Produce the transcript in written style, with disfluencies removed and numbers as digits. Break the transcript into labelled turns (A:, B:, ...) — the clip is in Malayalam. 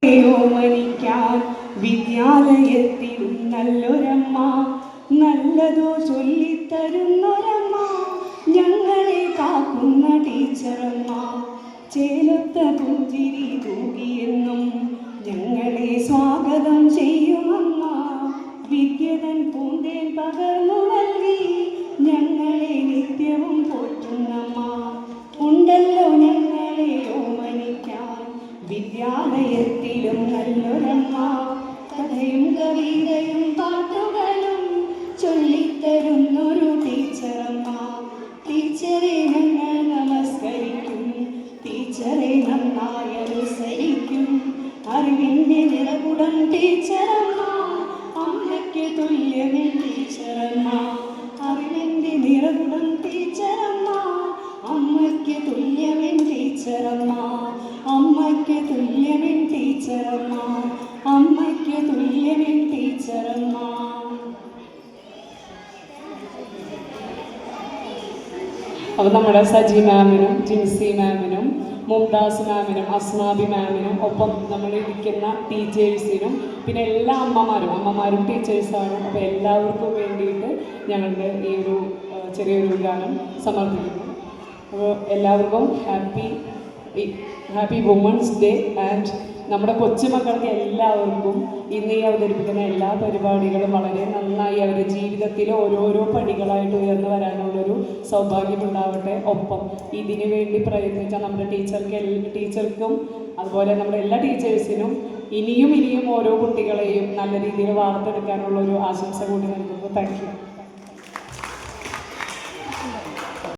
A: ഓമനിക്കാൻ വിദ്യാലയത്തിൽ നല്ലൊരമ്മ, നല്ലതോ ചൊല്ലിത്തരുന്നൊരമ്മ, ഞങ്ങളെ കാക്കുന്ന ടീച്ചറമ്മ. ചേലൊത്ത പുഞ്ചിരി തൂകിയെന്നും ഞങ്ങളെ സ്വാഗതം ചെയ്യുമമ്മ. വിദ്യതൻ പൂന്തേൻ പകർന്നു നൽകി ഞങ്ങളെ നിത്യവും പോറ്റുന്നമ്മ. ഉണ്ടല്ലോ ഞങ്ങളെ ഓമനിക്കാൻ വിദ്യാലയത്തിലും നല്ലൊരമ്മ. കഥയും കവിതയും പാട്ടുകളും ചൊല്ലിത്തരുന്നൊരു ടീച്ചറമ്മ. ടീച്ചറെ ഞങ്ങൾ നമസ്കരിക്കും, ടീച്ചറെ നന്നായി അനുസരിക്കും. അറിവിൻ്റെ നിറകുടം ടീച്ചറമ്മ, അമ്മയ്ക്ക് തുല്യമേ ടീച്ചറമ്മ. അറിവിൻ്റെ നിറകുടം ടീച്ചറമ്മ, അമ്മയ്ക്ക് തുല്യമേ ടീച്ചറമ്മ. അമ്മയ്ക്ക് തുല്യമേ ടീച്ചറമ്മ, അമ്മയ്ക്ക് തുല്യമേ ടീച്ചറമ്മ. അപ്പോൾ നമ്മുടെ സജി മാമിനും ജിൻസി മാമിനും മുംതാസ് മാമിനും അസ്മാബി മാമിനും ഒപ്പം നമ്മൾ ഇരിക്കുന്ന ടീച്ചേഴ്സിനും പിന്നെ എല്ലാ അമ്മമാരും ടീച്ചേഴ്സാണ്. അപ്പോൾ എല്ലാവർക്കും വേണ്ടിയിട്ട് ഞങ്ങളുടെ ഈ ഒരു ചെറിയൊരു ഗാനം സമർപ്പിക്കുന്നു. അപ്പോൾ എല്ലാവർക്കും ഹാപ്പി വുമൻസ് ഡേ. ആൻഡ് നമ്മുടെ കൊച്ചുമക്കൾക്ക് എല്ലാവർക്കും ഇന്ന് ഈ അവതരിപ്പിക്കുന്ന എല്ലാ പരിപാടികളും വളരെ നന്നായി അവരുടെ ജീവിതത്തിൽ ഓരോരോ പടികളായിട്ട് ഉയർന്നു വരാനുള്ളൊരു സൗഭാഗ്യമുണ്ടാവട്ടെ. ഒപ്പം ഇതിനു വേണ്ടി പ്രയത്നിച്ച നമ്മുടെ ടീച്ചർക്കും അതുപോലെ നമ്മുടെ എല്ലാ ടീച്ചേഴ്സിനും ഇനിയും ഓരോ കുട്ടികളെയും നല്ല രീതിയിൽ വാർത്തെടുക്കാനുള്ളൊരു ആശംസ കൂടി നൽകുന്നു. Thank you.